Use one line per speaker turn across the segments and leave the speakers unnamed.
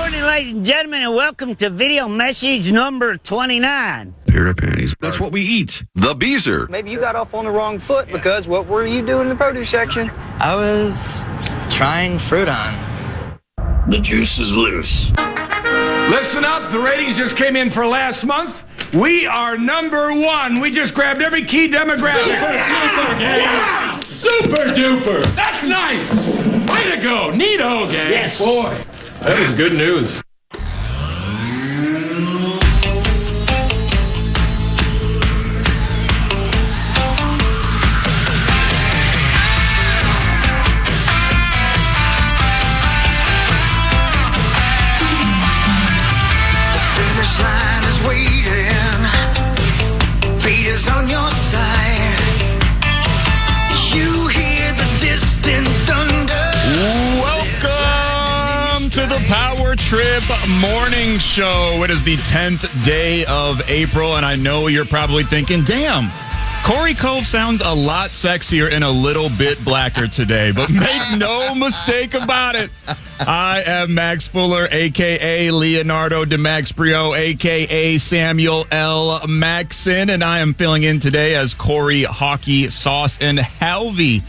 morning, ladies and gentlemen, and welcome to video message number 29.
Pair of panties. That's what we eat. The Beezer.
Maybe you got off on the wrong foot because what were you doing in the produce section?
I was trying fruit on.
The juice is loose.
Listen up, the ratings just came in for last month. We are #1. We just grabbed every key demographic. Super duper, gang. Super duper. That's nice. Way to go. Neato, gang. Yes. Boy, that is good news.
On your side, you hear the distant thunder.
Welcome to the Power Trip Morning Show. It is the 10th day of April, and I know you're probably thinking, damn, Corey Cove sounds a lot sexier and a little bit blacker today, but make no mistake about it. I am Maxx Fuller, a.k.a. Leonardo DiMaxbrio, a.k.a. Samuel L. Maxson, and I am filling in today as Corey Hockey Sauce and Halvey.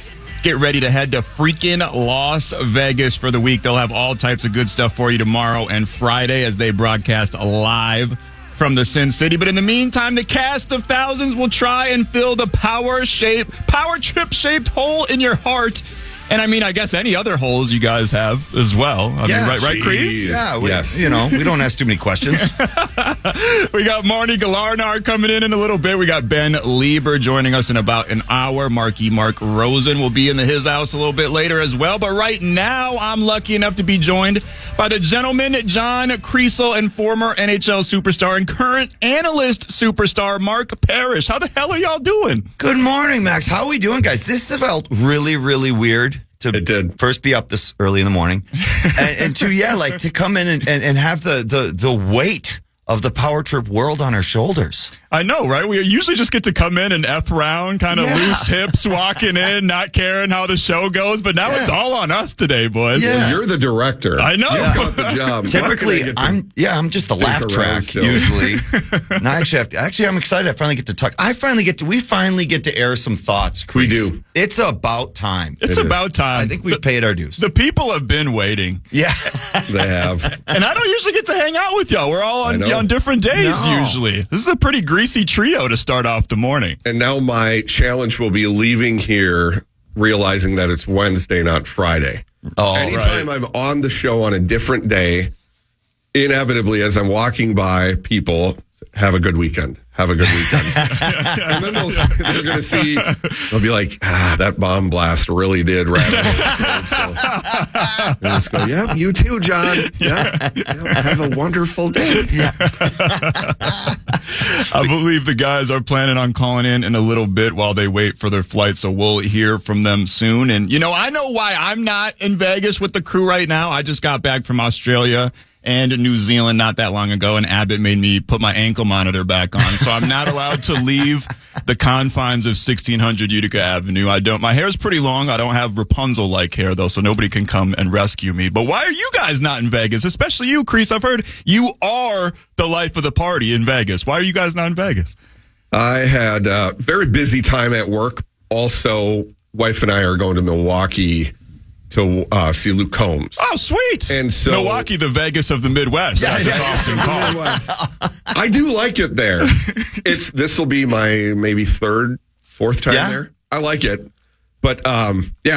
Get ready to head to freaking Las Vegas for the week. They'll have all types of good stuff for you tomorrow and Friday as they broadcast live from the Sin City. But in the meantime, the cast of thousands will try and fill the power trip shaped hole in your heart. And I mean, I guess any other holes you guys have as well. I mean, right, Kriesel?
Yeah,
yes.
You know, we don't ask too many questions.
We got Marnie Galarnar coming in a little bit. We got Ben Lieber joining us in about an hour. Mark Rosen will be in his house a little bit later as well. But right now, I'm lucky enough to be joined by the gentleman, John Kriesel, and former NHL superstar and current analyst superstar, Mark Parrish. How the hell are y'all doing?
Good morning, Max. How are we doing, guys? This felt really, really weird.
It did.
First be up this early in the morning, and two, like to come in and have the weight of the Power Trip world on our shoulders.
I know, right? We usually just get to come in and F around, kind of loose hips, walking in, not caring how the show goes. But now it's all on us today, boys.
Yeah.
Well, you're the director.
I know.
You've got the job.
Typically, I'm just the laugh track usually. No, actually, I'm excited. We finally get to air some thoughts, Kriesel.
We do.
It's about time.
It's about time.
I think we've paid our dues.
The people have been waiting.
Yeah.
They have.
And I don't usually get to hang out with y'all. We're all on different days usually. This is a pretty greasy trio to start off the morning.
And now my challenge will be leaving here realizing that it's Wednesday, not Friday.
Oh,
anytime I'm on the show on a different day, inevitably as I'm walking by, people have a good weekend. Have a good weekend. And then they're going to see, they'll be like, that bomb blast really did rattle. And just go, yeah, you too, John. Yeah, have a wonderful day. Yeah.
I believe the guys are planning on calling in a little bit while they wait for their flight, so we'll hear from them soon. And, I know why I'm not in Vegas with the crew right now. I just got back from Australia and New Zealand not that long ago, and Abbott made me put my ankle monitor back on. So I'm not allowed to leave the confines of 1600 Utica Avenue. My hair's pretty long. I don't have Rapunzel-like hair, though, so nobody can come and rescue me. But why are you guys not in Vegas? Especially you, Kriesel. I've heard you are the life of the party in Vegas. Why are you guys not in Vegas?
I had a very busy time at work. Also, wife and I are going to Milwaukee to see Luke Combs.
Oh, sweet.
And so
Milwaukee, the Vegas of the Midwest, as it's often called.
I do like it there. This will be my maybe fourth time there. I like it. But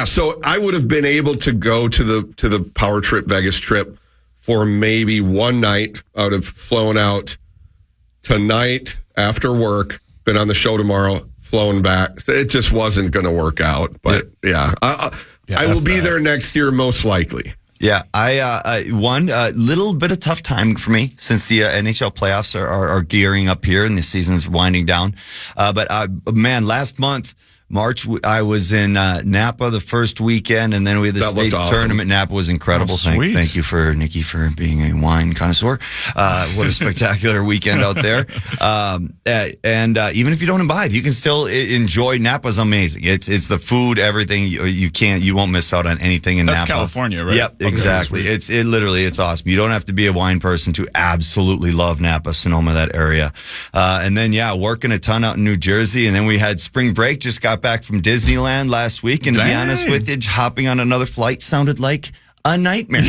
so I would have been able to go to the Power Trip Vegas trip for maybe one night. I would have flown out tonight after work, been on the show tomorrow, flown back. So it just wasn't going to work out. But I will be there next year, most likely.
Yeah, one little bit of tough time for me since the NHL playoffs are gearing up here and the season's winding down. But man, last month March, I was in Napa the first weekend, and then we had the state tournament. Napa was incredible. Thank you for Nikki for being a wine connoisseur. What a spectacular weekend out there. And even if you don't imbibe, you can still enjoy. Napa's amazing. It's the food, everything. You won't miss out on anything in Napa.
That's California, right?
Yep, exactly. It's awesome. You don't have to be a wine person to absolutely love Napa, Sonoma, that area. And then, working a ton out in New Jersey. And then we had spring break, just got back from Disneyland last week. And to be honest with you, hopping on another flight sounded like a nightmare.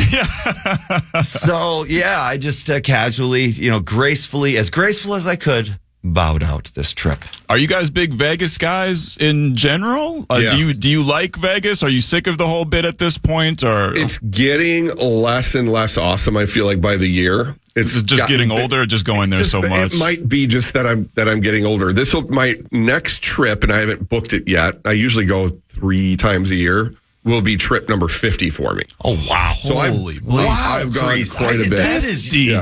So, I just casually, gracefully, as graceful as I could, bowed out this trip.
Are you guys big Vegas guys in general? Do you like Vegas? Are you sick of the whole bit at this point? Or
it's getting less and less awesome, I feel like, by the year.
It's just getting older, or just going there so much?
It might be just that I'm getting older. My next trip, and I haven't booked it yet. I usually go 3 times a year. Will be trip number 50 for me.
Oh wow!
So I've gone quite a bit.
That is deep.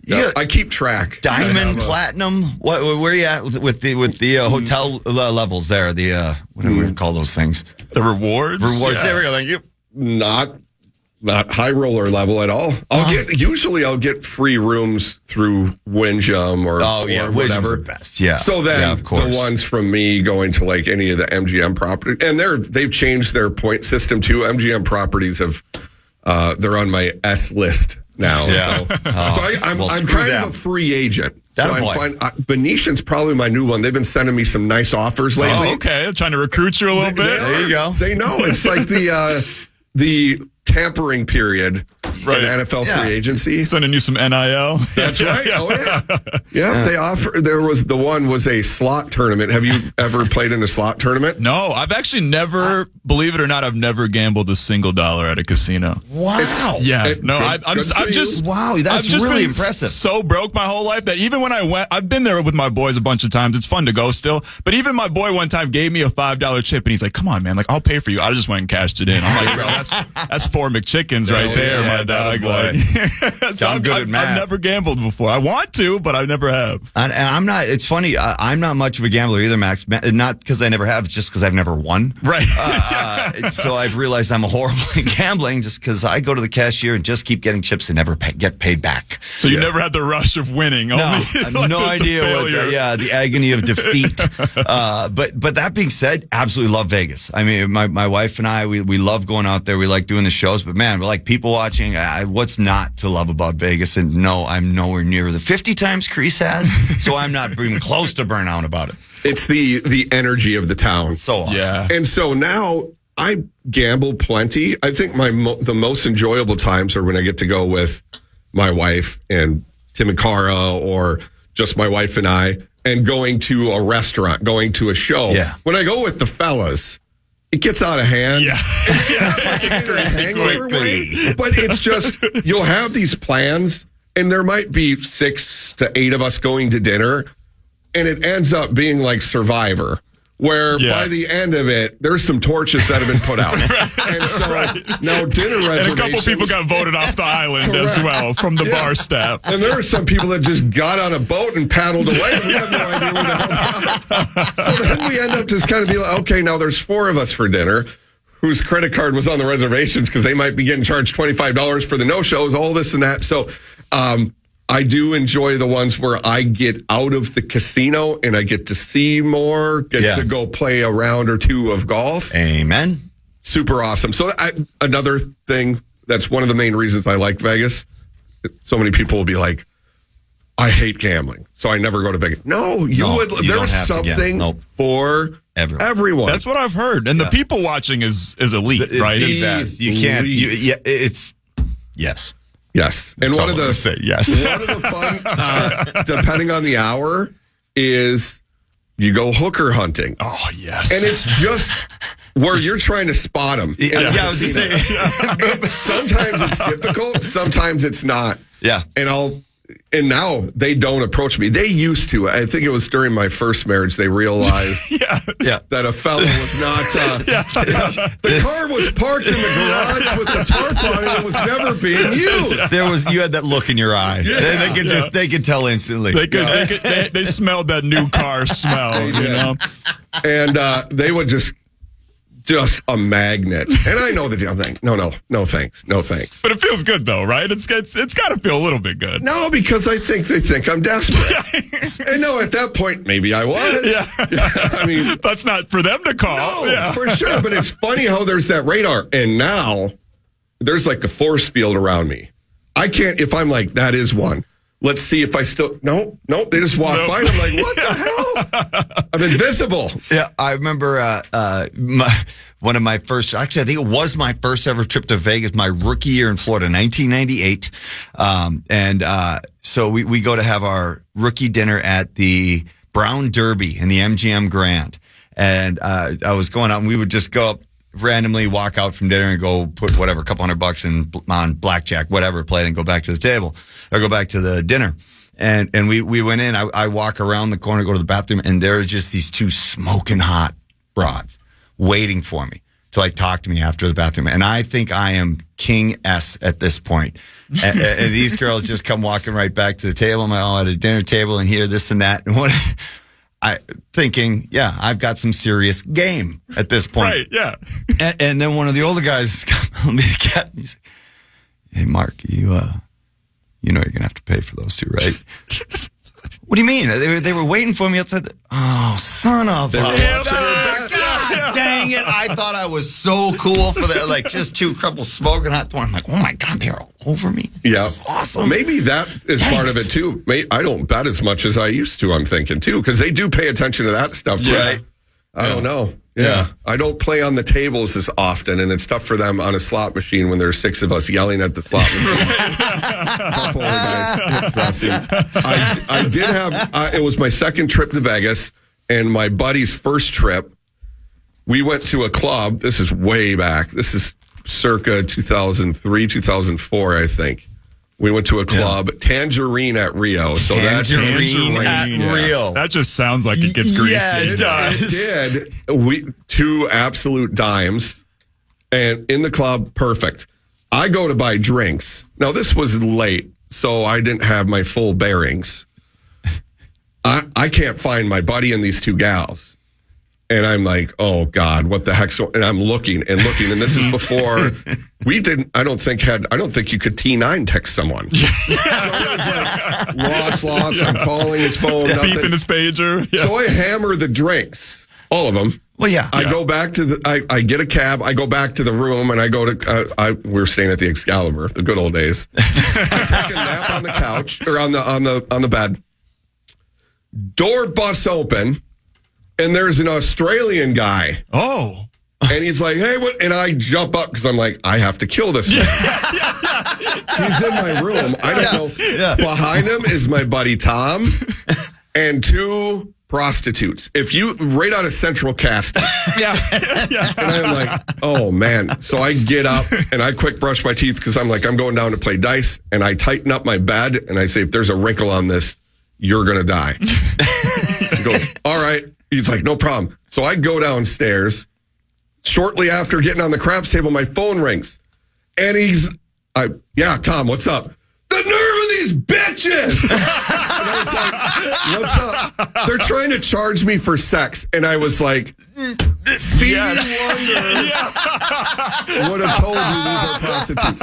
Yeah, I keep track.
Diamond, platinum. Where are you at with the hotel levels there? The what do we call those things?
The rewards.
Rewards. There we go. Thank you.
Not high roller level at all. I'll get free rooms through Wyndham or whatever.
The best. Yeah.
So then
of course.
The ones from me going to like any of the MGM properties, and they've changed their point system too. MGM properties have they're on my S list now.
Yeah.
So I'm kind of a free agent. Venetian's probably my new one. They've been sending me some nice offers lately.
Oh, okay. They're trying to recruit you a little bit.
There you go.
They know. It's like the tampering period in NFL free agency.
Sending you some NIL.
That's right. Oh, yeah. They offer. The one was a slot tournament. Have you ever played in a slot tournament?
No, I've actually never, believe it or not, I've never gambled a single dollar at a casino.
Wow.
I'm just
really impressive.
So broke my whole life that even when I went, I've been there with my boys a bunch of times. It's fun to go still. But even my boy one time gave me a $5 chip and he's like, "Come on, man, like I'll pay for you." I just went and cashed it in. I'm like, bro, that's 4 McChickens right there, my dog. So I'm good at math. I've never gambled before. I want to, but I never have.
And I'm not. It's funny. I'm not much of a gambler either, Max. Not because I never have, just because I've never won.
Right.
So I've realized I'm horrible at gambling, just because I go to the cashier and just keep getting chips and never get paid back.
So you never had the rush of winning.
No, I have no idea the agony of defeat. But that being said, absolutely love Vegas. I mean, my wife and I, we love going out there. We like doing the shows, but man, we're like people watching. What's not to love about Vegas? And no, I'm nowhere near the 50 times Kriesel has, so I'm not even close to burnout about it.
It's the energy of the town.
So awesome.
Yeah.
And so now I gamble plenty. I think the most enjoyable times are when I get to go with my wife and Tim and Cara, or just my wife and I, and going to a restaurant, going to a show.
Yeah.
When I go with the fellas, it gets out of hand.
Yeah.
But it's just, you'll have these plans, and there might be 6 to 8 of us going to dinner, and it ends up being like Survivor, where by the end of it, there's some torches that have been put out. And so now dinner reservations.
And a couple people got voted off the island as well from the bar staff.
And there are some people that just got on a boat and paddled away. We have no idea where the hell. So then we end up just kind of being like, okay, now there's 4 of us for dinner whose credit card was on the reservations because they might be getting charged $25 for the no-shows, all this and that. So I do enjoy the ones where I get out of the casino and I get to see more, get to go play a round or 2 of golf.
Amen.
Super awesome. So another thing, that's one of the main reasons I like Vegas. So many people will be like, I hate gambling, so I never go to Vegas. No, you would. There's something for everyone.
That's what I've heard. And the people watching is elite, right?
You can't. It's yes.
Yes, and one of the fun, depending on the hour, is you go hooker hunting.
Oh yes,
and it's just where you're trying to spot them.
Yeah, I was just saying.
Sometimes it's difficult, sometimes it's not.
Yeah,
and now they don't approach me. They used to. I think it was during my first marriage they realized that a fella was not. The car was parked in the garage with the tarp on it. It was never being used.
You had that look in your eye. They could tell instantly.
They smelled that new car smell. You know.
And they would just a magnet. And I know the deal. I'm like, no thanks.
But it feels good though, right? It's got to feel a little bit good.
No, because they think I'm desperate. And no, at that point, maybe I was. Yeah. I mean,
that's not for them to call.
No, for sure. But it's funny how there's that radar. And now there's like a force field around me. I can't, if I'm like, that is one. Let's see if I still, no, they just walk by and I'm like, what the hell? I'm invisible.
Yeah, I remember one of my first, actually, I think it was my first ever trip to Vegas, my rookie year in Florida, 1998. So we go to have our rookie dinner at the Brown Derby in the MGM Grand. And I was going out and we would just go up, randomly walk out from dinner and go put whatever, a couple $100 on blackjack, whatever, play it and go back to the table or go back to the dinner. And we went in, I walk around the corner, go to the bathroom, and there's just these two smoking hot broads waiting for me to like talk to me after the bathroom. And I think I am King S at this point. And these girls just come walking right back to the table. I'm at a dinner table and here, this and that. And what thinking, yeah, I've got some serious game at this point.
Right, yeah.
And then one of the older guys comes me the cat and he's like, hey, Mark, you know you're going to have to pay for those two, right? What do you mean? They were waiting for me outside. Oh, son of a... God dang it. I thought I was so cool for that. Like, just two couple smoking hot. I'm like, oh, my God, they're all over me.
Yeah.
This is awesome.
Maybe that is part of it, too. I don't bet as much as I used to, I'm thinking, too, because they do pay attention to that stuff, too.
Right.
I don't know. Yeah. I don't play on the tables as often, and it's tough for them on a slot machine when there's 6 of us yelling at the slot machine. Pop over, guys. I did have, it was my second trip to Vegas, and my buddy's first trip, we went to a club. This is way back. This is circa 2003, 2004, I think. We went to a club, Tangerine at Rio. So
Tangerine at Rio.
That just sounds like it gets greasy.
Yeah, it does.
It did. Two absolute dimes. And in the club, perfect. I go to buy drinks. Now, this was late, so I didn't have my full bearings. I can't find my buddy and these two gals. And I'm like, oh, God, what the heck? So, and I'm looking. And this is before I don't think you could T9 text someone. So it was like, lost. I'm calling his phone. Nothing.
Beeping his pager. Yeah.
So I hammer the drinks, all of them.
Well, yeah.
I go back to I get a cab. I go back to the room and I go to, we were staying at the Excalibur, the good old days. I take a nap on the couch or on the bed. Door busts open. And there's an Australian guy.
Oh.
And he's like, hey, what? And I jump up because I'm like, I have to kill this man. He's in my room. I don't know. Yeah. Behind him is my buddy Tom and 2 prostitutes. Right out of Central Casting.
Yeah.
And I'm like, oh, man. So I get up and I quick brush my teeth because I'm like, I'm going down to play dice. And I tighten up my bed and I say, if there's a wrinkle on this, you're going to die. He goes, all right. He's like, no problem. So I go downstairs. Shortly after getting on the craps table, my phone rings. And yeah, Tom, what's up? The nerve of these bitches! And I was like, what's up? They're trying to charge me for sex. And I was like, Stevie Wonder would have told you these are prostitutes.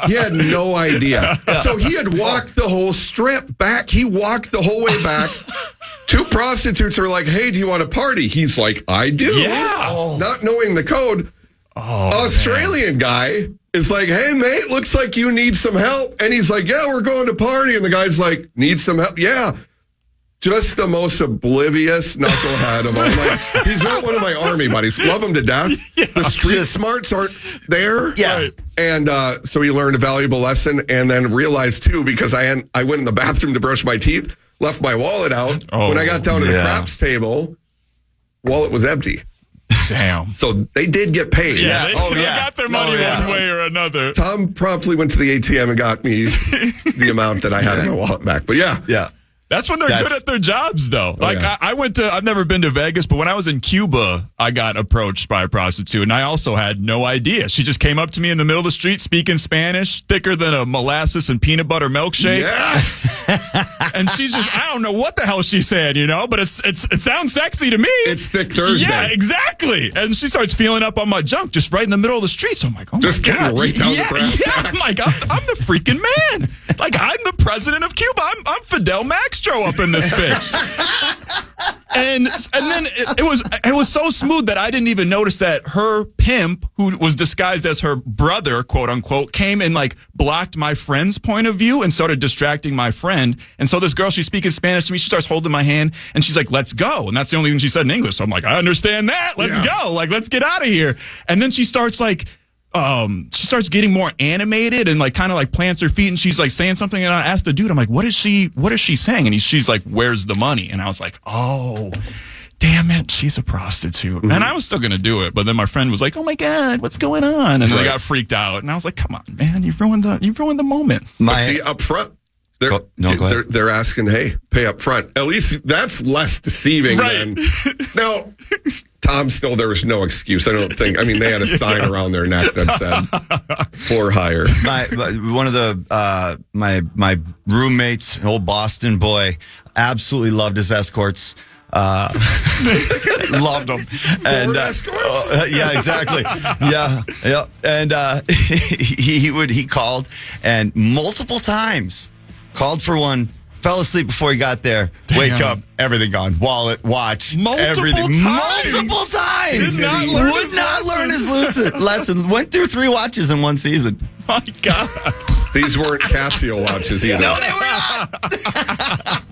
He had no idea. So he had walked the whole strip back. He walked the whole way back. 2 prostitutes are like, hey, do you want to party? He's like, I do.
Yeah.
Not knowing the code. Australian guy is like, hey, mate, looks like you need some help. And he's like, yeah, we're going to party. And the guy's like, need some help? Yeah. Just the most oblivious knucklehead of all. Like, he's not one of my army buddies. Love him to death. Yeah, the street smarts aren't there.
Yeah. Right.
And so he learned a valuable lesson and then realized, too, because I went in the bathroom to brush my teeth, left my wallet out. When I got down to the craps table, wallet was empty.
Damn.
So they did get paid.
Yeah, they got their money one way or another.
Tom promptly went to the ATM and got me the amount that I had in my wallet back. But yeah.
That's when they're good at their jobs, though. I've never been to Vegas, but when I was in Cuba, I got approached by a prostitute, and I also had no idea. She just came up to me in the middle of the street speaking Spanish, thicker than a molasses and peanut butter milkshake.
Yes.
And she's just, I don't know what the hell she said, but it sounds sexy to me.
It's Thick Thursday.
Yeah, exactly. And she starts feeling up on my junk just right in the middle of the street. So I'm like, oh
just
my God.
getting right down the brass
tacks. I'm like, I'm the freaking man. Like, I'm the president of Cuba. I'm Fidel Maxtro up in this bitch. And then it was so smooth that I didn't even notice that her pimp, who was disguised as her brother, quote unquote, came and like blocked my friend's point of view and started distracting my friend. And so this girl, she's speaking Spanish to me. She starts holding my hand and she's like, let's go. And that's the only thing she said in English. So I'm like, I understand that. Let's go. Like, let's get out of here. And then she starts getting more animated and like kind of like plants her feet and she's like saying something, and I asked the dude, I'm like, what is she saying? And she's like, where's the money? And I was like, oh, damn it, she's a prostitute. And I was still gonna do it, but then my friend was like, oh my God, what's going on? And then I got freaked out, and I was like, come on, man, you've ruined the moment.
But see, up front, they're asking, hey, pay up front. At least that's less deceiving than now. Tom, still, there was no excuse. I don't think. I mean, they had a sign around their neck that said "for hire."
One of the my roommates, an old Boston boy, absolutely loved his escorts. Loved them. And
escorts?
Yeah, exactly. Yeah. And he called and multiple times called for one. Fell asleep before he got there. Damn. Wake up, everything gone. Wallet, watch, everything. Multiple times.
Would not
learn his lesson. Went through 3 watches in one season.
My God.
These weren't Casio watches either.
No, they were not.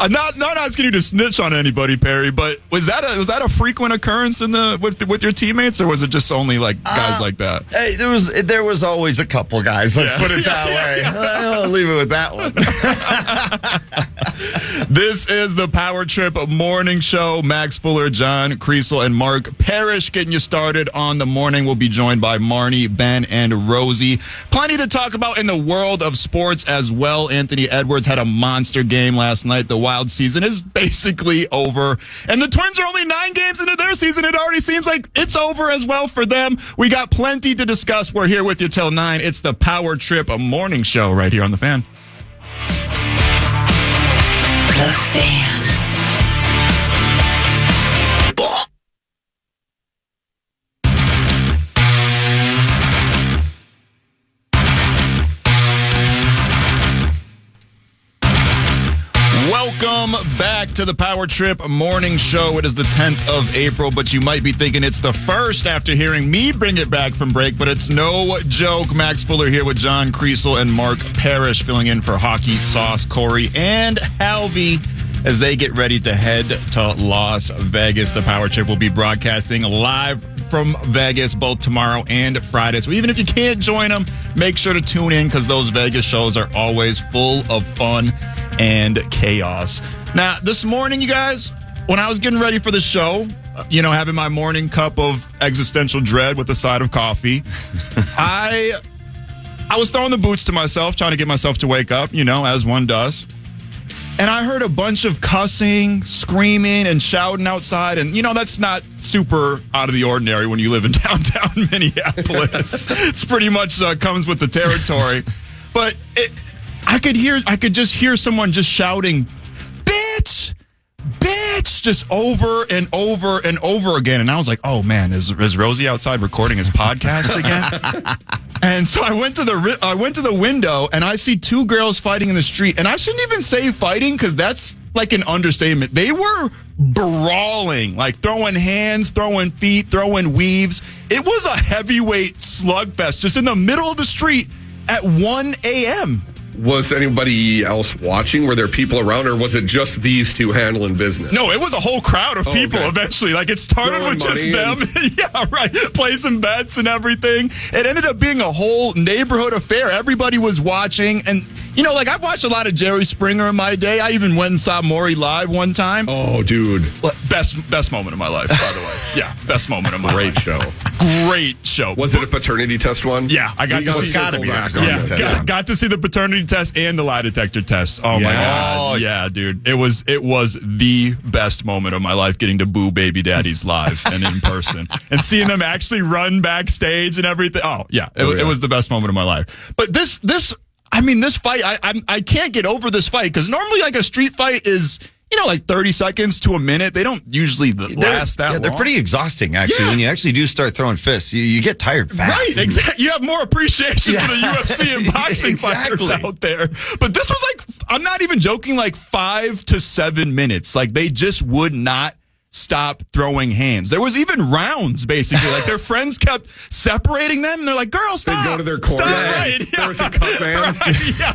I'm not asking you to snitch on anybody, Perry, but was that a frequent occurrence with your teammates, or was it just only like guys like that?
Hey, there was always a couple guys. Let's put it that way. I'll leave it with that one.
This is the Power Trip Morning Show. Maxx Fuller, John Kriesel, and Mark Parrish getting you started on the morning. We'll be joined by Marnie, Ben, and Rosie. Plenty to talk about in the world of sports as well. Anthony Edwards had a monster game last night. The Wild season is basically over, and the Twins are only 9 games into their season. It already seems like it's over as well for them. We got plenty to discuss. We're here with you till 9. It's the Power Trip Morning Show right here on The Fan.
The Fan.
Welcome back to the Power Trip Morning Show. It is the 10th of April, but you might be thinking it's the 1st after hearing me bring it back from break, but it's no joke. Maxx Fuller here with John Kriesel and Mark Parrish filling in for Hockey Sauce, Corey, and Halvey as they get ready to head to Las Vegas. The Power Trip will be broadcasting live from Vegas both tomorrow and Friday. So even if you can't join them, make sure to tune in because those Vegas shows are always full of fun and chaos. Now, this morning, you guys, when I was getting ready for the show, having my morning cup of existential dread with a side of coffee, I was throwing the boots to myself, trying to get myself to wake up, as one does. And I heard a bunch of cussing, screaming, and shouting outside. And, that's not super out of the ordinary when you live in downtown Minneapolis. It's pretty much comes with the territory. But I could just hear someone just shouting, bitch, just over and over and over again. And I was like, oh man, is Rosie outside recording his podcast again? And so I went to the window and I see 2 girls fighting in the street. And I shouldn't even say fighting because that's like an understatement. They were brawling, like throwing hands, throwing feet, throwing weaves. It was a heavyweight slugfest just in the middle of the street at 1 a.m.
Was anybody else watching? Were there people around, or was it just these 2 handling business?
No, it was a whole crowd of people eventually. Like, it started with just them. Yeah, right. Placing bets and everything. It ended up being a whole neighborhood affair. Everybody was watching. And, I've watched a lot of Jerry Springer in my day. I even went and saw Maury live one time.
Oh, dude.
Best moment of my life, by the way. Yeah, best moment of my life.
Great show.
Great show.
Was it a paternity test one?
Yeah, I got to see.
Gotta be
back
a
on
Yeah,
the test.
got to see the paternity test and the lie detector test. Oh my god, yeah, dude, it was the best moment of my life getting to boo baby daddies live and in person and seeing them actually run backstage and everything. Oh yeah, it was the best moment of my life. But this fight, I can't get over this fight because normally like a street fight is, like 30 seconds to a minute. They don't usually last that long.
They're pretty exhausting, actually.
Yeah.
When you actually do start throwing fists, you get tired fast.
Right, exactly. You have more appreciation for the UFC and boxing
Exactly.
fighters out there. But this was like, I'm not even joking, like 5 to 7 minutes. Like they just would not stop throwing hands. There was even rounds, basically. Like their friends kept separating them, and they're like, "Girl, stop!"
They go to their corner.
Stop, right?
There was a cup man.
Right, yeah.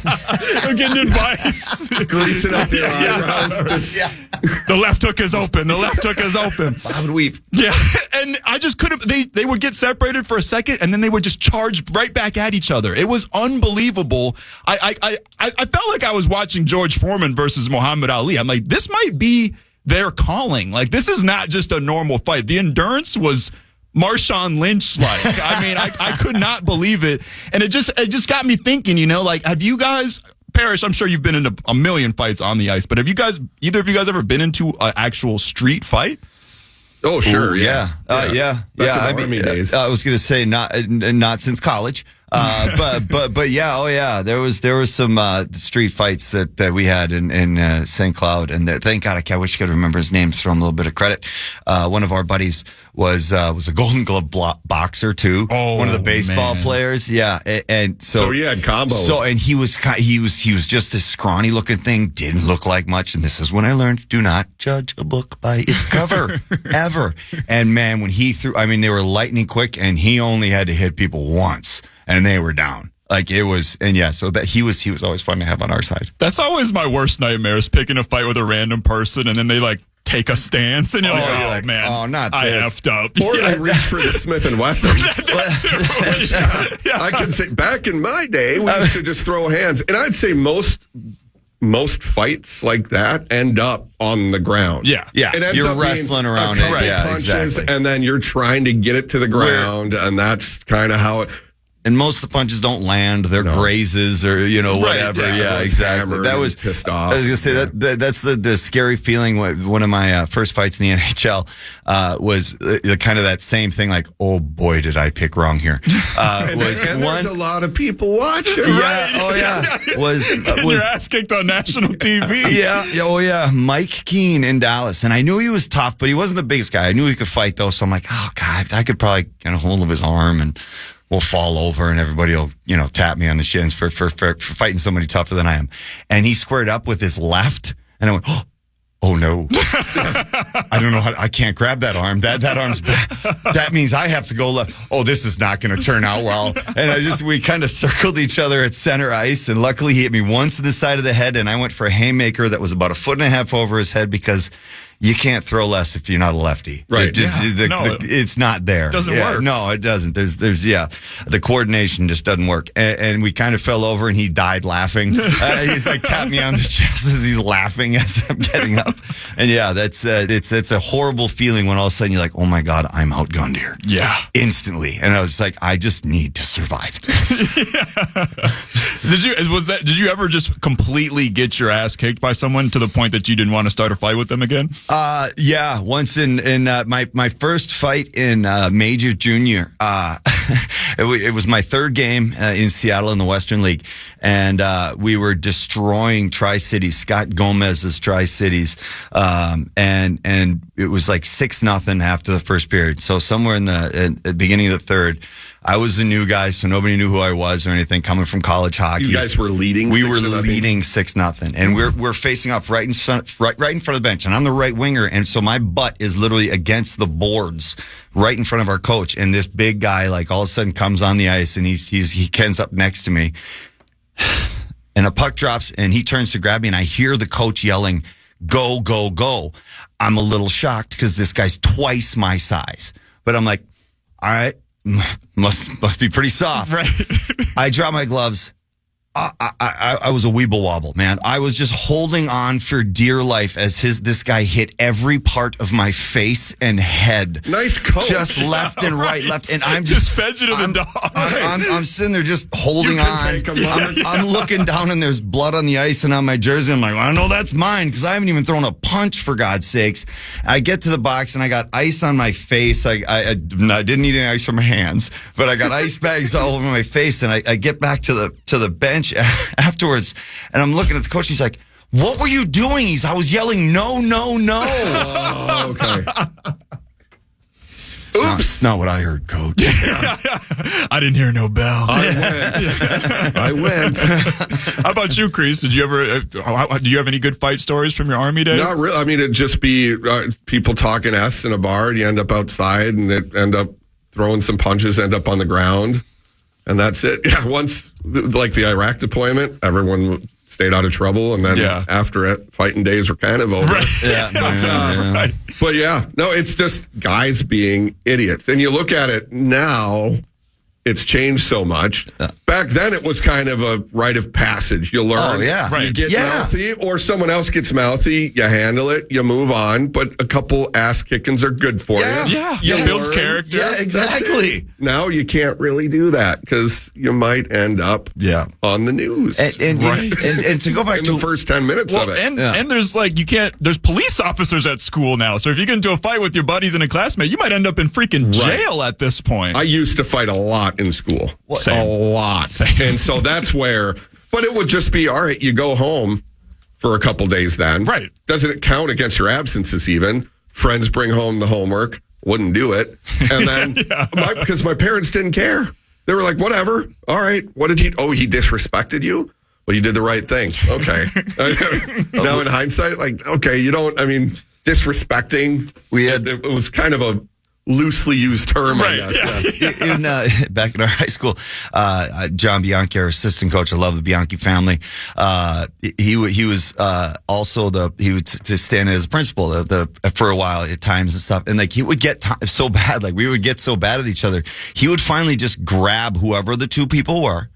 They're getting advice.
Greasing up their eyebrows.
The left hook is open. The left hook is open.
Bob and weave.
Yeah, and I just couldn't. They would get separated for a second, and then they would just charge right back at each other. It was unbelievable. I felt like I was watching George Foreman versus Muhammad Ali. I'm like, this might be their calling. Like, this is not just a normal fight. The endurance was Marshawn Lynch-like. I mean, I could not believe it, and it just got me thinking. Like, have you guys? Parrish, I'm sure you've been into a million fights on the ice, but have either of you guys ever been into an actual street fight?
Oh, sure.
Ooh, yeah. I mean,
days.
I was going to say not since college. But yeah, oh yeah, there was some street fights that we had in St. Cloud, and thank God I wish I could remember his name to throw him a little bit of credit. One of our buddies was a Golden Glove boxer too.
Oh,
one of the baseball
man.
players, yeah, and so
he had combos.
So and he was just this scrawny looking thing, didn't look like much, and this is when I learned: do not judge a book by its cover ever. And man, when he threw, I mean, they were lightning quick, and he only had to hit people once. And they were down. Like it was, and yeah, so that he was always fun to have on our side.
That's always my worst nightmare, is picking a fight with a random person and then they like take a stance and you're like, man,
oh, not
I
this.
effed up.
Or they reach for the Smith & Wesson.
That too. Yeah.
I can say back in my day, we used to just throw hands. And I'd say most fights like that end up on the ground.
Yeah.
Yeah,
It ends
you're
up
wrestling
being
around
a
it.
couple
Yeah,
punches,
exactly.
and then you're trying to get it to the ground, and that's kind of how it.
And most of the punches don't land; they're grazes or whatever.
yeah,
Yeah,
everyone's
exactly.
hammered
That
and
was
pissed off.
I was gonna say that's the scary feeling. One of my first fights in the NHL was the kind of that same thing. Like, oh boy, did I pick wrong here?
And there's a lot of people watching.
Yeah. Oh yeah. Was
Your ass kicked on national TV.
Yeah. Oh, yeah. Mike Keane in Dallas. And I knew he was tough, but he wasn't the biggest guy. I knew he could fight, though. So I'm like, oh, God, I could probably get a hold of his arm and we'll fall over and everybody will, tap me on the shins for fighting somebody tougher than I am. And he squared up with his left. And I went, oh no. I don't know I can't grab that arm. That arm's back. That means I have to go left. Oh, this is not going to turn out well. And we kind of circled each other at center ice. And luckily he hit me once to the side of the head. And I went for a haymaker that was about 1.5 feet over his head because you can't throw less if you're not a lefty.
Right.
It's not there.
It doesn't work.
No, it doesn't. There's the coordination just doesn't work. And we kind of fell over and he died laughing. He's like tapped me on the chest as he's laughing as I'm getting up. And yeah, that's it's a horrible feeling when all of a sudden you're like, oh my God, I'm outgunned here.
Yeah.
Instantly. And I was like, I just need to survive this.
Did you ever just completely get your ass kicked by someone to the point that you didn't want to start a fight with them again?
Yeah. Once in my first fight in Major Junior, it was my third game in Seattle in the Western League, and we were destroying Tri-Cities, Scott Gomez's Tri-Cities, and it was like 6-0 after the first period. So somewhere in the beginning of the third, I was the new guy, so nobody knew who I was or anything. Coming from college hockey,
You guys were leading.
we were
6-0?
leading 6-0, and we're facing off right in front of the bench, and I'm the right winger, and so my butt is literally against the boards, right in front of our coach, and this big guy like all of a sudden comes on the ice, and he Ken's up next to me, and a puck drops, and he turns to grab me, and I hear the coach yelling, "Go, go, go!" I'm a little shocked because this guy's twice my size, but I'm like, all right. Must be pretty soft.
Right.
I drop my gloves. I was a weeble wobble, man. I was just holding on for dear life as this guy hit every part of my face and head.
Nice coach.
Just left and right, left. And I'm
just fidgeting the dog.
I'm sitting there just holding on.
Take 'em,
I'm looking down and there's blood on the ice and on my jersey. I'm like, well, I know that's mine because I haven't even thrown a punch, for God's sakes. I get to the box and I got ice on my face. I didn't need any ice from my hands, but I got ice bags all over my face. And I get back to the bench afterwards, and I'm looking at the coach. He's like, "What were you doing?" I was yelling, "No, no, no!"
Oh, okay.
It's not what I heard, Coach.
I didn't hear no bell.
I went.
How about you, Kriesel? Did you ever? Do you have any good fight stories from your Army days?
Not really. I mean, it'd just be people talking S in a bar, and you end up outside, and it end up throwing some punches, end up on the ground. And that's it. Yeah, once, like the Iraq deployment, everyone stayed out of trouble. And then after it, fighting days were kind of over.
Right.
Right. But yeah, no, it's just guys being idiots. And you look at it now, it's changed so much. Back then, it was kind of a rite of passage. You learn.
Oh, yeah.
You get mouthy, or someone else gets mouthy. You handle it. You move on. But a couple ass kickings are good for you.
Yeah. It builds character.
Yeah, exactly.
Now you can't really do that because you might end up on the news.
And to go back
in
to
the first 10 minutes of it.
And there's there's police officers at school now. So if you get into a fight with your buddies and a classmate, you might end up in freaking jail at this point.
I used to fight a lot in school.
Same.
A lot.
Same.
And so that's where, but it would just be, all right, you go home for a couple days then.
Right.
Doesn't it count against your absences even? Friends bring home the homework. Wouldn't do it. And then, because my parents didn't care. They were like, whatever. All right. What did he disrespected you? Well, you did the right thing. Okay. Now in hindsight, okay, disrespecting. It was kind of a loosely used term, I guess.
Yeah. Back in our high school, John Bianchi, our assistant coach, I love the Bianchi family. He was also he would to stand as principal for a while at times and stuff. And he would get so bad, we would get so bad at each other. He would finally just grab whoever the two people were,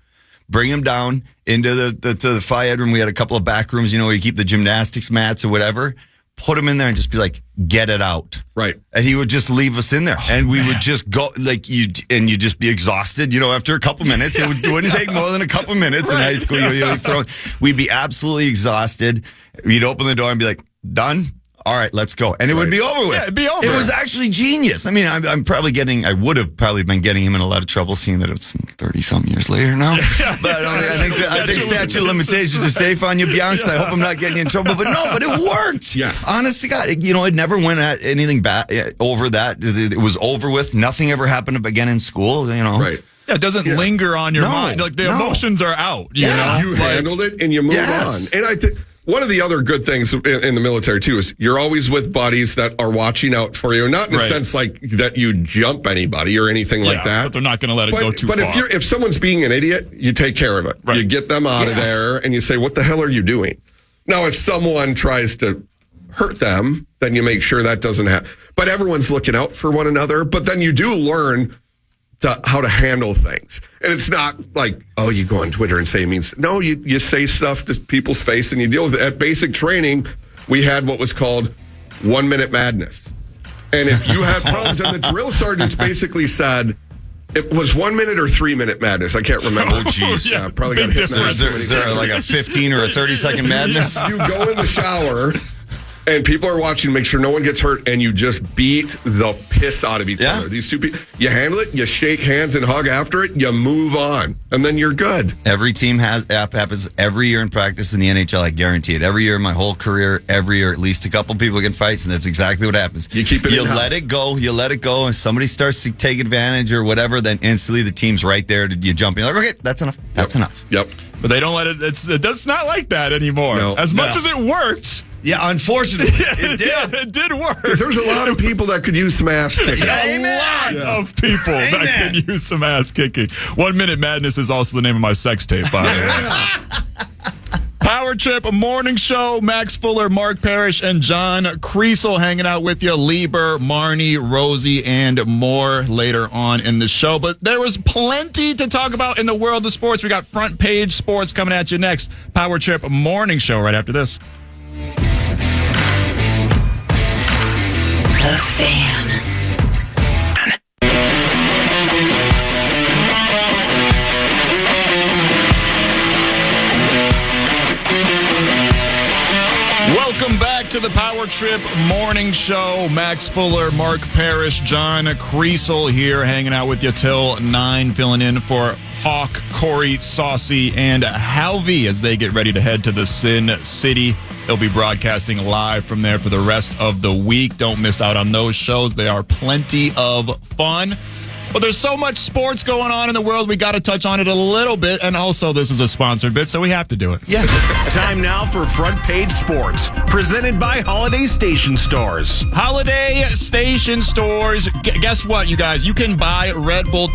bring him down into the fight room. We had a couple of back rooms, where you keep the gymnastics mats or whatever. Put him in there and just be like, get it out.
Right. And
he would just leave us in there. And we would just go, you'd just be exhausted, after a couple minutes. It wouldn't take more than a couple minutes in high school. We'd be absolutely exhausted. You'd open the door and be like, done? All right, let's go. And it would be over with.
Yeah, it'd be over.
It was actually genius. I mean, I would have probably been getting him in a lot of trouble, seeing that it's 30-something years later now. But I think statute of limitations is safe on you, Bianca. I hope I'm not getting you in trouble. But it worked.
Yes.
Honest to God, it never went at anything bad over that. It was over with. Nothing ever happened again in school,
Right.
Yeah, it doesn't linger on your mind. The emotions are out. You
handled it and you move on. And I think one of the other good things in the military, too, is you're always with buddies that are watching out for you. Not in the sense that you jump anybody or anything like that.
But they're not going to let it go too far.
But if someone's being an idiot, you take care of it. Right. You get them out of there and you say, what the hell are you doing? Now, if someone tries to hurt them, then you make sure that doesn't happen. But everyone's looking out for one another. But then you do learn how to handle things. And it's not like, you go on Twitter and say means. No, you say stuff to people's face and you deal with it. At basic training, we had what was called 1 minute madness. And if you had problems, and the drill sergeants basically said, it was 1 minute or 3 minute madness. I can't remember.
Oh, geez.
Yeah, probably got hit.
Is there like a 15 or a 30-second madness?
You go in the shower, and people are watching to make sure no one gets hurt, and you just beat the piss out of each other. These two people, you handle it, you shake hands and hug after it, you move on, and then you're good.
Every team happens every year in practice in the NHL. I guarantee it. Every year in my whole career, every year at least a couple people get in fights, and that's exactly what happens.
You keep it. You
let it go. You let it go, and somebody starts to take advantage or whatever. Then instantly the team's right there. You jump in. You're like, okay, that's enough. That's enough.
Yep.
But they don't let it. It's not like that anymore.
No.
As much as it worked.
Yeah, unfortunately, it did.
It did work.
There's a lot of people that could use some ass kicking.
A lot of people that could use some ass kicking. 1 Minute Madness is also the name of my sex tape, by the way. Power Trip Morning Show. Maxx Fuller, Mark Parrish, and John Kriesel hanging out with you. Lieber, Marnie, Rosie, and more later on in the show. But there was plenty to talk about in the world of sports. We got front page sports coming at you next. Power Trip Morning Show right after this.
The Fan.
Welcome back to the Power Trip Morning Show. Maxx Fuller, Mark Parrish, John Kriesel here hanging out with you till 9, filling in for Hawk, Corey, Saucy, and Halvey as they get ready to head to the Sin City. They'll be broadcasting live from there for the rest of the week. Don't miss out on those shows. They are plenty of fun. But there's so much sports going on in the world, we got to touch on it a little bit. And also, this is a sponsored bit, so we have to do it.
Yeah.
Time now for Front Page Sports, presented by Holiday Station Stores.
Holiday Station Stores. Guess what, you guys? You can buy Red Bull.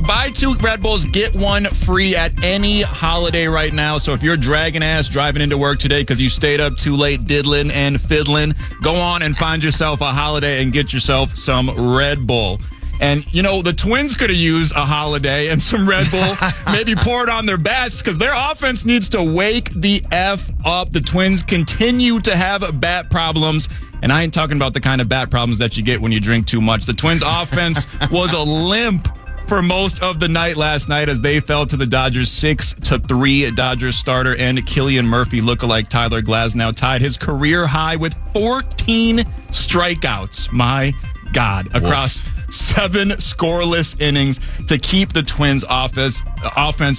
Buy 2 Red Bulls, get 1 free at any holiday right now. So if you're dragging ass driving into work today because you stayed up too late diddling and fiddling, go on and find yourself a holiday and get yourself some Red Bull. And, you know, the Twins could have used a holiday and some Red Bull, maybe poured on their bats because their offense needs to wake the F up. The Twins continue to have bat problems. And I ain't talking about the kind of bat problems that you get when you drink too much. The Twins offense was a limp for most of the night last night as they fell to the Dodgers 6-3. Dodgers starter and Killian Murphy lookalike Tyler Glasnow tied his career high with 14 strikeouts. My God, across 7 scoreless innings to keep the Twins offense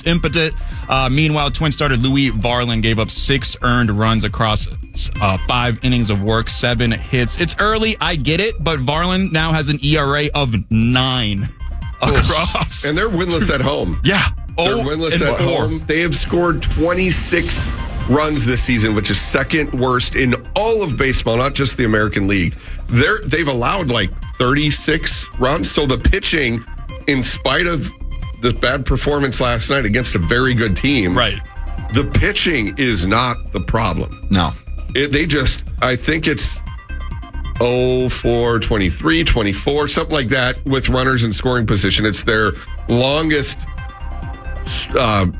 impotent. Meanwhile, Twins starter Louis Varland gave up 6 earned runs across 5 innings of work, 7 hits. It's early, I get it, but Varland now has an ERA of 9 across.
And they're winless at home.
Yeah.
They're winless at home. They have scored 26 runs this season, which is second worst in all of baseball, not just the American League. They've allowed like 36 runs. So the pitching, in spite of the bad performance last night against a very good team,
right?
The pitching is not the problem.
No.
I think it's 0-4, 23, 24, something like that with runners in scoring position. It's their longest drought.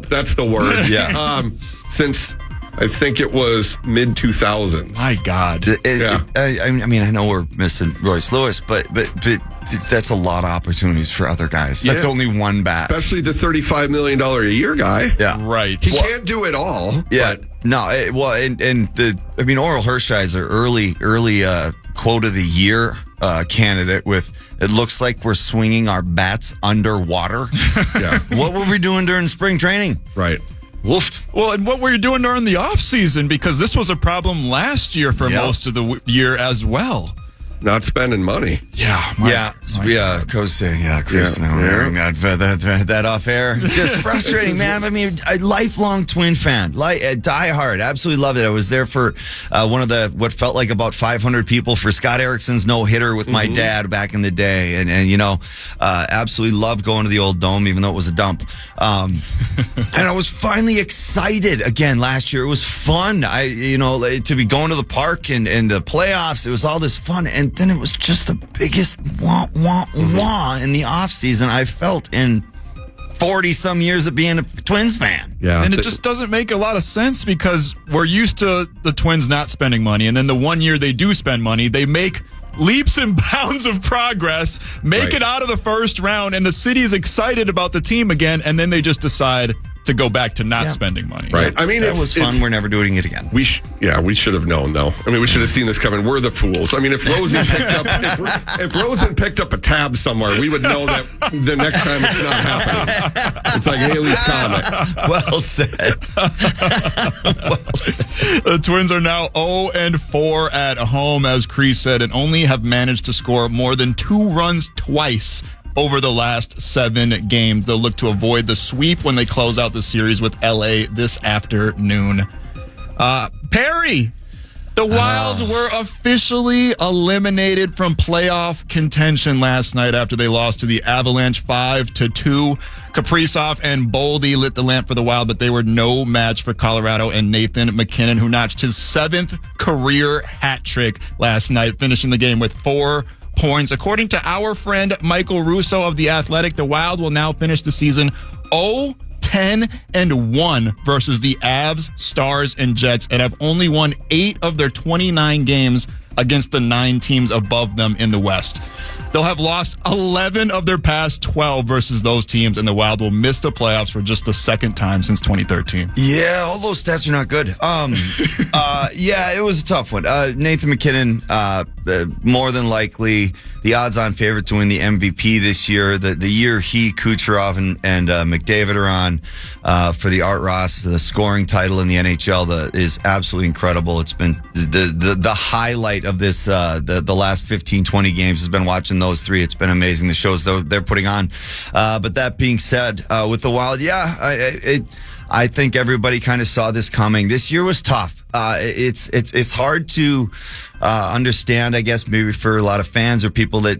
That's the word.
Yeah.
Since I think it was mid 2000s.
My God.
I mean, I know we're missing Royce Lewis, but that's a lot of opportunities for other guys. That's only one bat,
especially the $35 million a year guy.
Yeah,
right.
He can't do it all.
Yeah, no. Oral Hershiser, early quote of the year candidate with, it looks like we're swinging our bats underwater.
Yeah.
What were we doing during spring training?
Right.
Woofed.
Well, and what were you doing during the offseason? Because this was a problem last year for most of the year as well.
Not spending money.
Coach said, Chris, that off air. Just frustrating, man. I mean, a lifelong Twin fan, diehard, absolutely love it. I was there for one of what felt like about 500 people for Scott Erickson's no-hitter with my dad back in the day, and absolutely loved going to the old dome, even though it was a dump. And I was finally excited again last year. It was fun. To be going to the park and the playoffs. It was all this fun, and then it was just the biggest wah in the offseason I felt in 40-some years of being a Twins fan.
Yeah.
And it just doesn't make a lot of sense because we're used to the Twins not spending money. And then the one year they do spend money, they make leaps and bounds of progress, make it out of the first round, and the city is excited about the team again, and then they just decide to go back to not spending money.
Right. I mean,
that was fun. We're never doing it again.
We should have known, though. I mean, we should have seen this coming. We're the fools. I mean, if Rosen picked up a tab somewhere, we would know that the next time it's not happening. It's like Haley's Comet.
Well said.
The Twins are now 0-4 at home, as Kriesel said, and only have managed to score more than 2 runs twice over the last 7 games. They'll look to avoid the sweep when they close out the series with LA this afternoon. Perry, The Wild were officially eliminated from playoff contention last night after they lost to the Avalanche 5-2. Kaprizov and Boldy lit the lamp for the Wild, but they were no match for Colorado and Nathan MacKinnon, who notched his 7th career hat trick last night, finishing the game with 4 points. According to our friend Michael Russo of The Athletic, the Wild will now finish the season 0-10-1 versus the Avs, Stars, and Jets, and have only won 8 of their 29 games against the 9 teams above them in the West. They'll have lost 11 of their past 12 versus those teams, and the Wild will miss the playoffs for just the second time since 2013.
Yeah, all those stats are not good. Yeah, it was a tough one. Nathan MacKinnon, more than likely the odds-on favorite to win the MVP this year. The year he, Kucherov, and McDavid are on for the Art Ross, the scoring title in the NHL, is absolutely incredible. It's been the highlight of this the last 15, 20 games has been watching those 3. It's been amazing, the shows they're putting on. But that being said, with the Wild, I think everybody kind of saw this coming. This year was tough. It's hard to understand, I guess, maybe for a lot of fans or people that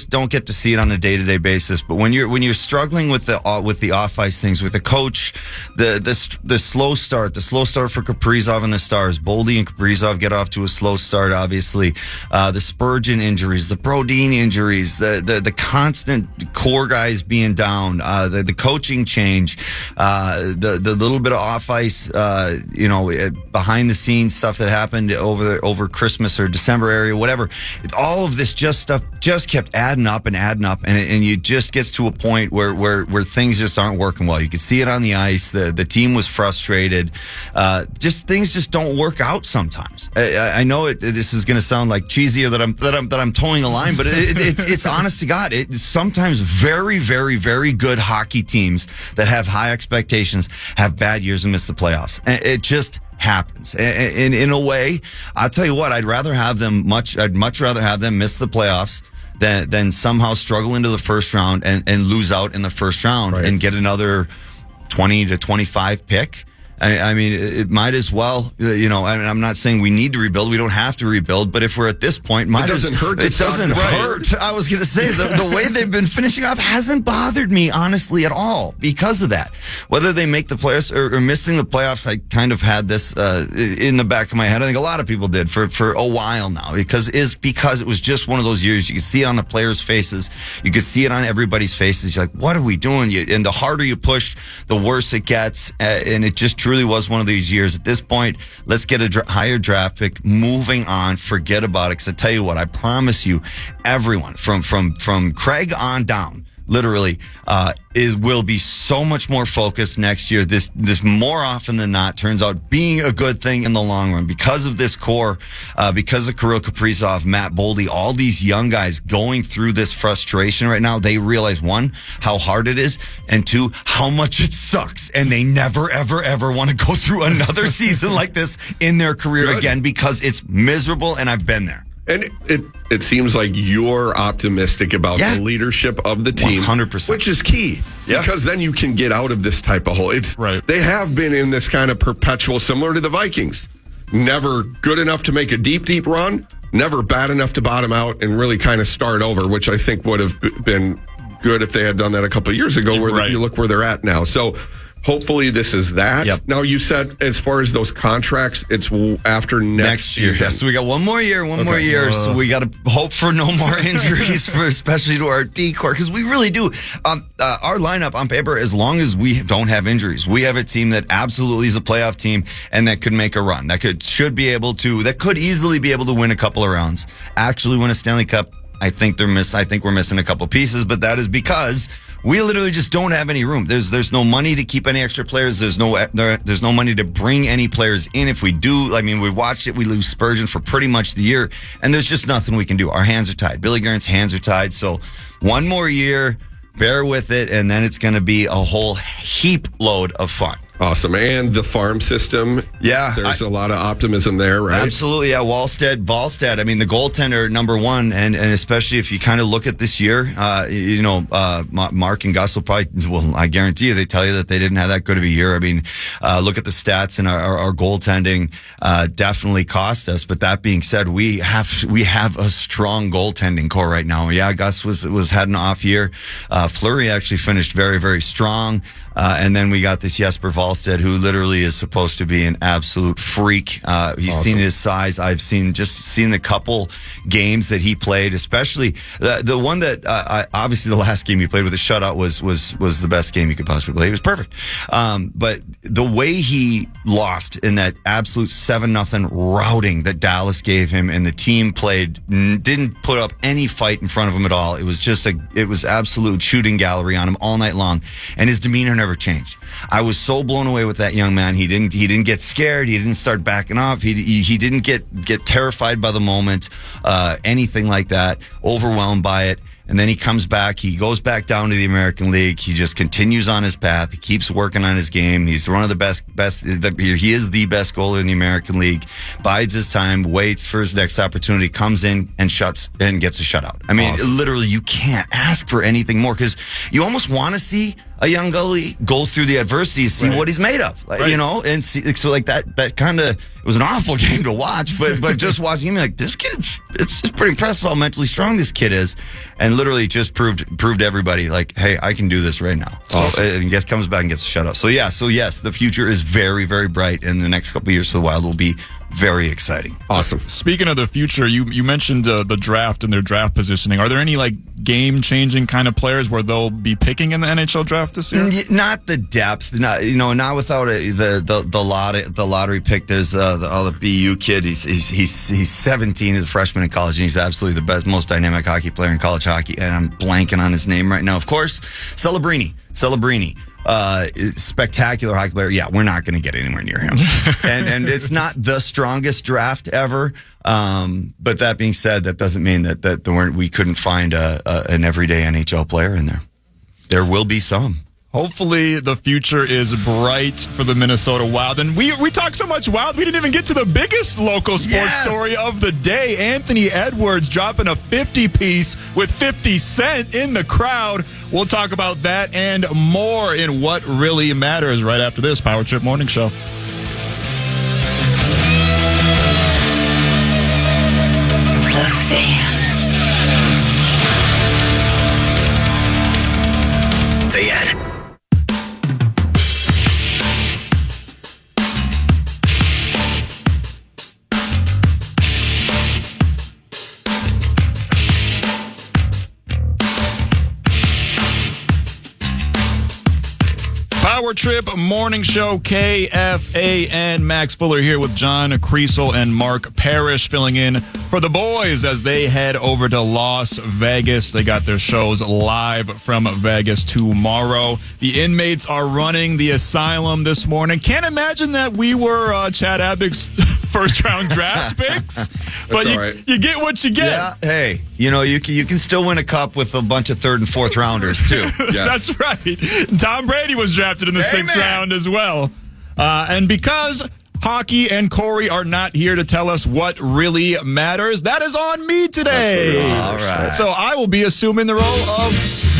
don't get to see it on a day-to-day basis. But when you're struggling with the off-ice things, with the coach, the slow start for Kaprizov and the Stars, Boldy and Kaprizov get off to a slow start. Obviously, the Spurgeon injuries, the Brodin injuries, the constant core guys being down, the coaching change, the little bit of off-ice, behind the scenes stuff that happened over Christmas or December area, whatever. All of this stuff kept adding up, and you just gets to a point where things just aren't working well. You could see it on the ice. The team was frustrated. Things just don't work out sometimes. I know this is going to sound like cheesy or that I'm towing a line, but it's honest to God. Sometimes very, very, very good hockey teams that have high expectations have bad years and miss the playoffs. It just happens. And in a way, I'll tell you what, I'd much rather have them miss the playoffs than somehow struggle into the first round and lose out in the first round and get another 20 to 25 pick. I mean, it might as well, I'm not saying we need to rebuild. We don't have to rebuild. But if we're at this point, it doesn't hurt. It doesn't hurt. I was going to say, the way they've been finishing off hasn't bothered me, honestly, at all because of that. Whether they make the playoffs or missing the playoffs, I kind of had this in the back of my head. I think a lot of people did for a while now because it was just one of those years. You could see it on the players' faces. You could see it on everybody's faces. You're like, what are we doing? And the harder you push, the worse it gets. And it just truly was one of these years. At this point, let's get a higher draft pick. Moving on, forget about it. Because I tell you what, I promise you, everyone from Craig on down, literally, will be so much more focused next year. This more often than not turns out being a good thing in the long run because of this core, because of Kirill Kaprizov, Matt Boldy, all these young guys going through this frustration right now. They realize, 1, how hard it is, and 2, how much it sucks. And they never, ever, ever want to go through another season like this in their career again because it's miserable, and I've been there.
And it seems like you're optimistic about the leadership of the team,
100%,
which is key because then you can get out of this type of hole. They have been in this kind of perpetual, similar to the Vikings, never good enough to make a deep run, never bad enough to bottom out and really kind of start over, which I think would have been good if they had done that a couple of years ago. You look where they're at now. So hopefully this is that.
Yep.
Now, you said as far as those contracts, it's after next year.
Yes, so we got one more year. So we got to hope for no more injuries, especially to our D core, because we really do. Our lineup on paper, as long as we don't have injuries, we have a team that absolutely is a playoff team and that could make a run. That could easily be able to win a couple of rounds. Actually win a Stanley Cup. I think we're missing a couple pieces, but that is because we literally just don't have any room. There's no money to keep any extra players. There's no money to bring any players in. If we do, I mean, we watched it. We lose Spurgeon for pretty much the year, and there's just nothing we can do. Our hands are tied. Billy Guerin's hands are tied. So one more year, bear with it, and then it's going to be a whole heap load of fun.
Awesome. And the farm system.
Yeah.
There's a lot of optimism there, right?
Absolutely. Yeah. Volstead. I mean, the goaltender, number one, and especially if you kind of look at this year, Mark and Gus will probably, well, I guarantee you, they tell you that they didn't have that good of a year. I mean, look at the stats, and our goaltending definitely cost us. But that being said, we have a strong goaltending core right now. Yeah, Gus was had an off year. Fleury actually finished very, very strong. And then we got this Jesper Volstead, who literally is supposed to be an absolute freak. He's
Awesome.
seen his size. I've seen the couple games that he played, especially the one that obviously the last game he played with a shutout was the best game you could possibly play. It was perfect. But the way he lost in that absolute 7-0 routing that Dallas gave him, and the team didn't put up any fight in front of him at all. It was absolute shooting gallery on him all night long, and his demeanor never changed. I was so blown away with that young man. He didn't get scared. He didn't start backing off. He didn't get terrified by the moment, anything like that, overwhelmed by it. And then he comes back. He goes back down to the American League. He just continues on his path. He keeps working on his game. He's one of the best. He is the best goalie in the American League. Bides his time, waits for his next opportunity, comes in and gets a shutout. I mean,
Awesome.
Literally, you can't ask for anything more, because you almost want to see a young goalie go through the adversity, see what he's made of, and see, so like that kind of, it was an awful game to watch, but just watching him, like, this kid, it's pretty impressive how mentally strong this kid is, and literally just proved everybody, like, hey, I can do this right now. So and comes back and gets a shutout. So yes, the future is very, very bright, and the next couple of years for the Wild will be very exciting.
Awesome.
Speaking of the future, you mentioned the draft and their draft positioning. Are there any game-changing kind of players where they'll be picking in the NHL draft this year?
Not the depth, not without the lottery pick. There's the BU kid. He's 17. He's a freshman in college, and he's absolutely the best, most dynamic hockey player in college hockey. And I'm blanking on his name right now. Of course, Celebrini. Spectacular hockey player. Yeah, we're not going to get anywhere near him. and it's not the strongest draft ever. But that being said, that doesn't mean that we couldn't find an everyday NHL player in there. There will be some.
Hopefully the future is bright for the Minnesota Wild. And we talked so much Wild, we didn't even get to the biggest local sports story of the day. Anthony Edwards dropping a 50-piece with 50 Cent in the crowd. We'll talk about that and more in What Really Matters right after this Power Trip Morning Show.
The Fan.
Power Trip Morning Show, KFAN. Maxx Fuller here with John Kriesel and Mark Parrish, filling in for the boys as they head over to Las Vegas. They got their shows live from Vegas tomorrow. The inmates are running the asylum this morning. Can't imagine that we were Chad Abbott's first-round draft picks, but you get what you get.
Yeah, hey, you can still win a cup with a bunch of third and fourth rounders too.
Yes. That's right. Tom Brady was drafted in the sixth round as well. And because Hockey and Corey are not here to tell us what really matters, that is on me today.
All right.
So I will be assuming the role of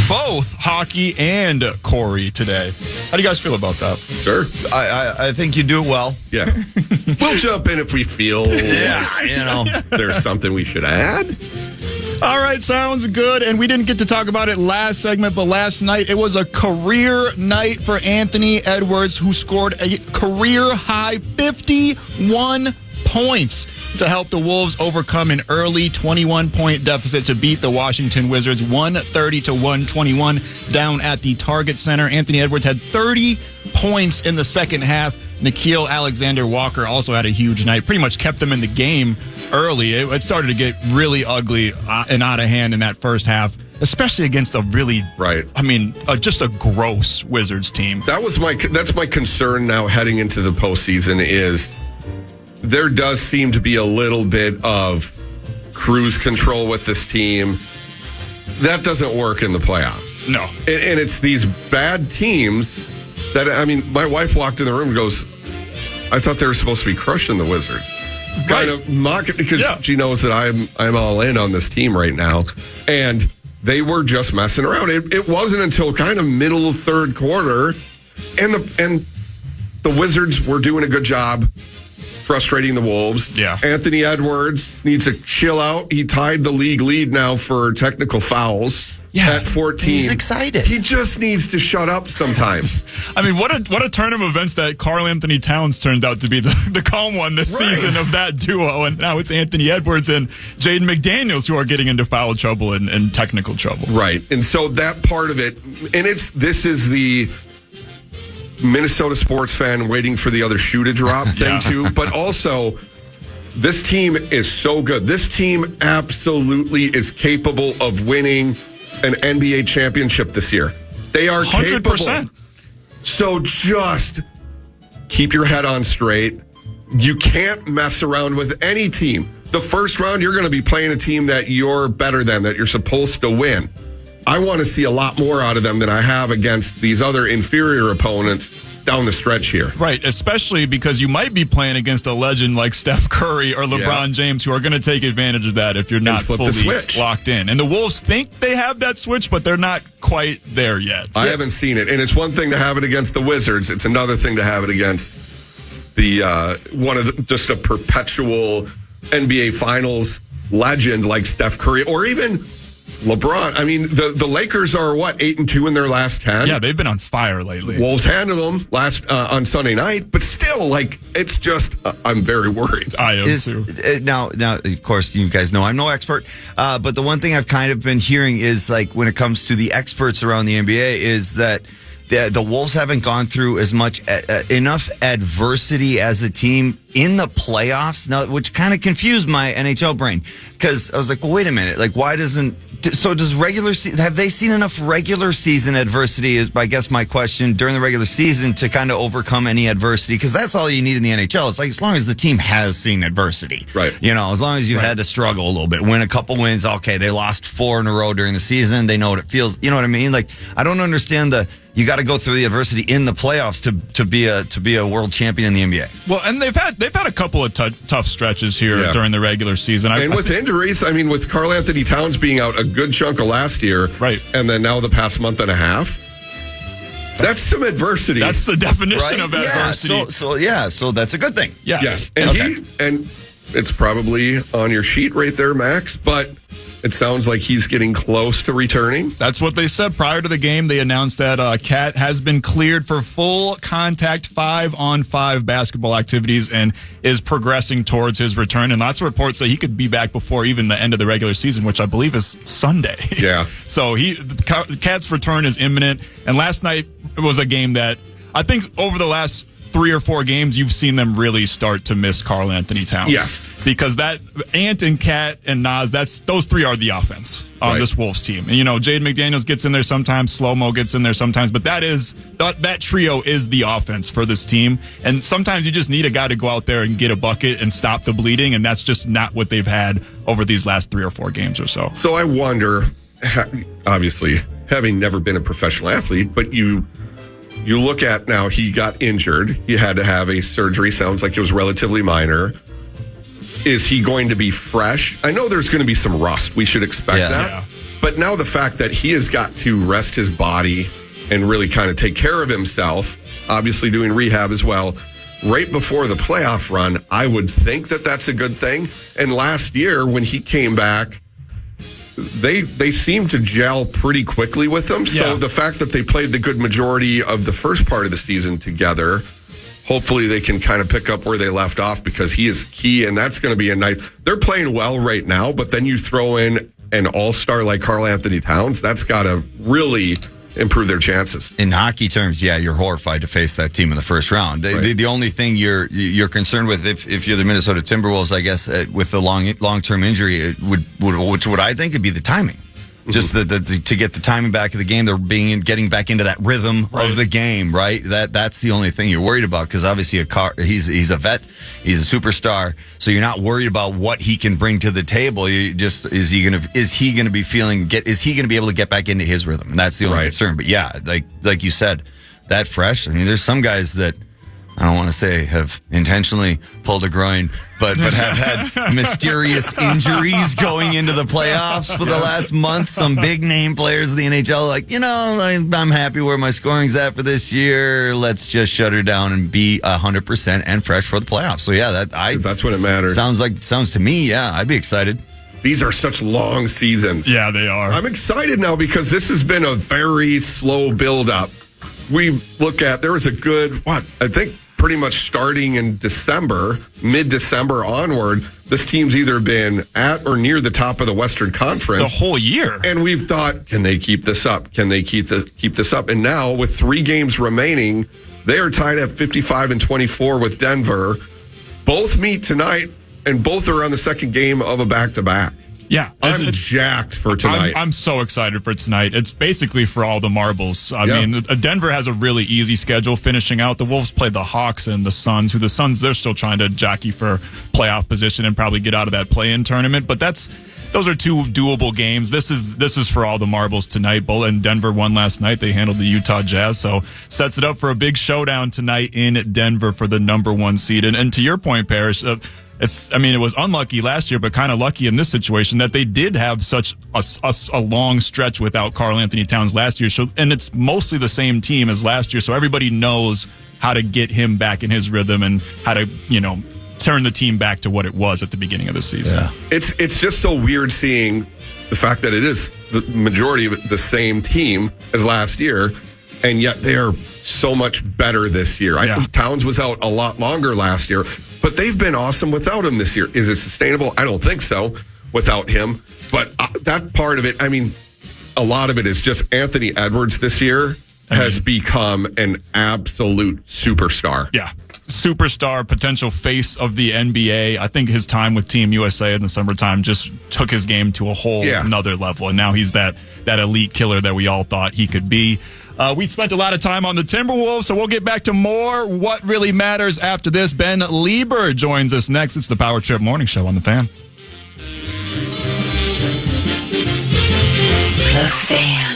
both Hockey and Corey today. How do you guys feel about that?
Sure.
I think you do it well.
Yeah. We'll jump in if we feel there's something we should add.
All right, sounds good. And we didn't get to talk about it last segment, but last night it was a career night for Anthony Edwards, who scored a career-high 51 points to help the Wolves overcome an early 21-point deficit to beat the Washington Wizards 130-121 down at the Target Center. Anthony Edwards had 30 points in the second half. Nickeil Alexander-Walker also had a huge night, pretty much kept them in the game early. It started to get really ugly and out of hand in that first half, especially against a really, just a gross Wizards team.
That's my concern now heading into the postseason is there does seem to be a little bit of cruise control with this team. That doesn't work in the playoffs.
No.
And it's these bad teams My wife walked in the room and goes, I thought they were supposed to be crushing the Wizards. Kind of mocking because she knows that I'm all in on this team right now. And they were just messing around. It wasn't until kind of middle of third quarter, and the Wizards were doing a good job frustrating the Wolves.
Yeah.
Anthony Edwards needs to chill out. He tied the league lead now for technical fouls. At 14.
He's excited.
He just needs to shut up sometimes.
I mean, what a turn of events that Karl Anthony Towns turned out to be the calm one this season of that duo. And now it's Anthony Edwards and Jaden McDaniels who are getting into foul trouble and technical trouble.
Right. And so that part of it, and this is the Minnesota sports fan waiting for the other shoe to drop thing too. But also, this team is so good. This team absolutely is capable of winning an NBA championship this year. They are
100%.
capable. So just keep your head on straight. You can't mess around with any team. The first round, you're going to be playing a team that you're better than, that you're supposed to win. I want to see a lot more out of them than I have against these other inferior opponents down the stretch here.
Right, especially because you might be playing against a legend like Steph Curry or LeBron James who are going to take advantage of that if you're not fully locked in. And the Wolves think they have that switch, but they're not quite there yet.
I haven't seen it. And it's one thing to have it against the Wizards. It's another thing to have it against just a perpetual NBA Finals legend like Steph Curry or even LeBron. I mean, the Lakers are 8-2 in their last 10.
Yeah, they've been on fire lately.
Wolves handled them on Sunday night, but still, it's just I'm very worried.
I am too.
Now, of course, you guys know I'm no expert, but the one thing I've kind of been hearing is when it comes to the experts around the NBA is that the Wolves haven't gone through as much enough adversity as a team in the playoffs, now, which kind of confused my NHL brain because I was like, well, wait a minute, why doesn't? So does have they seen enough regular season adversity is I guess my question during the regular season to kind of overcome any adversity? Because that's all you need in the NHL. It's as long as the team has seen adversity.
Right.
As long as you had to struggle a little bit, win a couple wins. Okay, they lost 4 in a row during the season. They know what it feels. You know what I mean? I don't understand you got to go through the adversity in the playoffs to be a world champion in the NBA.
Well, and they've had a couple of tough stretches here during the regular season.
And with injuries, with Karl Anthony Towns being out a good chunk of last year,
right,
and then now the past month and a half, that's some adversity.
That's the definition of adversity.
So that's a good thing.
Yeah.
Yes, and it's probably on your sheet right there, Max, but it sounds like he's getting close to returning.
That's what they said prior to the game. They announced that Cat has been cleared for full contact 5-on-5 basketball activities and is progressing towards his return. And lots of reports say he could be back before even the end of the regular season, which I believe is Sunday.
Yeah.
So Cat's return is imminent. And last night was a game that I think over the last 3 or 4 games, you've seen them really start to miss Karl Anthony Towns.
Yes.
Because that Ant and Cat and Nas, those 3 are the offense on this Wolves team. And, Jaden McDaniels gets in there sometimes, Slow-Mo gets in there sometimes, but that trio is the offense for this team. And sometimes you just need a guy to go out there and get a bucket and stop the bleeding, and that's just not what they've had over these last 3 or 4 games or so.
So I wonder, obviously, having never been a professional athlete, but you look at now, he got injured. He had to have a surgery. Sounds like it was relatively minor. Is he going to be fresh? I know there's going to be some rust. We should expect that.
Yeah.
But now the fact that he has got to rest his body and really kind of take care of himself, obviously doing rehab as well, right before the playoff run, I would think that that's a good thing. And last year when he came back, they seemed to gel pretty quickly with him. So the fact that they played the good majority of the first part of the season together, hopefully they can kind of pick up where they left off because he is key, and that's going to be a nice. They're playing well right now, but then you throw in an all-star like Karl Anthony Towns, that's got to really improve their chances.
In hockey terms, you're horrified to face that team in the first round. The only thing you're concerned with, if you're the Minnesota Timberwolves, I guess, with the long-term injury, which would I think would be the timing. Just to get the timing back of the game, getting back into that rhythm of the game, right? That's the only thing you're worried about because obviously he's a vet, he's a superstar, so you're not worried about what he can bring to the table. You just is he going to be able to get back into his rhythm, and that's the only concern. But like you said, that fresh. I mean, there's some guys that I don't want to say have intentionally pulled a groin, but have had mysterious injuries going into the playoffs for the last month. Some big name players of the NHL, like, I'm happy where my scoring's at for this year. Let's just shut her down and be 100% and fresh for the playoffs. So yeah,
that's when it matters.
Sounds to me, yeah, I'd be excited.
These are such long seasons.
Yeah, they are.
I'm excited now because this has been a very slow build-up. There was a good, I think pretty much starting in December, mid-December onward, this team's either been at or near the top of the Western Conference.
The whole year.
And we've thought, can they keep this up? Can they keep this up? And now, with 3 games remaining, they are tied at 55-24 with Denver. Both meet tonight, and both are on the second game of a back-to-back.
Yeah.
I'm jacked for tonight.
I'm so excited for tonight. It's basically for all the marbles. I mean, Denver has a really easy schedule finishing out. The Wolves play the Hawks and the Suns, they're still trying to jockey for playoff position and probably get out of that play-in tournament. But those are 2 doable games. This is for all the marbles tonight. And Denver won last night. They handled the Utah Jazz, so sets it up for a big showdown tonight in Denver for the number 1 seed. And to your point, Parrish, it was unlucky last year, but kind of lucky in this situation that they did have such a long stretch without Karl Anthony Towns last year. So, and it's mostly the same team as last year, so everybody knows how to get him back in his rhythm and how to, turn the team back to what it was at the beginning of the season.
Yeah.
It's just so weird seeing the fact that it is the majority of the same team as last year, and yet they are so much better this year.
Yeah.
Towns was out a lot longer last year, but they've been awesome without him this year. Is it sustainable? I don't think so without him. But that part of it, a lot of it is just Anthony Edwards this year has become an absolute superstar.
Yeah. Superstar, potential face of the NBA. I think his time with Team USA in the summertime just took his game to a whole another level. And now he's that elite killer that we all thought he could be. We spent a lot of time on the Timberwolves, so we'll get back to more What Really Matters after this. Ben Lieber joins us next. It's the Power Trip Morning Show on the Fan.
The Fan.